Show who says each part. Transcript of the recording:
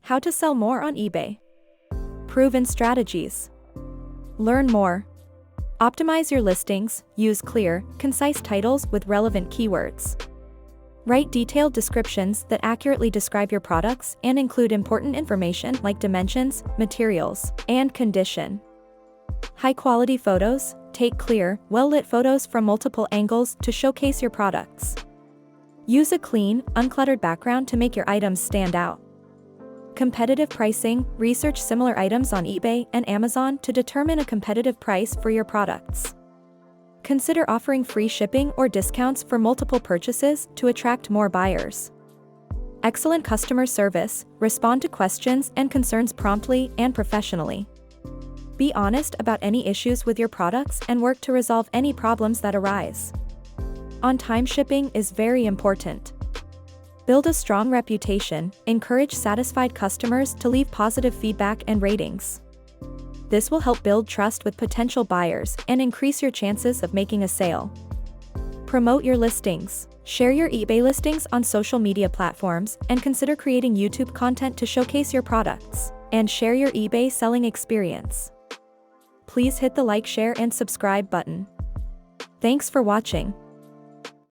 Speaker 1: How to sell more on eBay. Proven strategies. Learn more. Optimize your listings, use clear, concise titles with relevant keywords. Write detailed descriptions that accurately describe your products and include important information like dimensions, materials, and condition. High-quality photos. Take clear, well-lit photos from multiple angles to showcase your products. Use a clean, uncluttered background to make your items stand out. Competitive pricing. Research similar items on eBay and Amazon to determine a competitive price for your products. Consider offering free shipping or discounts for multiple purchases to attract more buyers. Excellent customer service. Respond to questions and concerns promptly and professionally. Be honest about any issues with your products and work to resolve any problems that arise. On-time shipping is very important. Build a strong reputation. Encourage satisfied customers to leave positive feedback and ratings. This will help build trust with potential buyers and increase your chances of making a sale. Promote your listings. Share your eBay listings on social media platforms and consider creating YouTube content to showcase your products and share your eBay selling experience. Please hit the like, share, and subscribe button. Thanks for watching.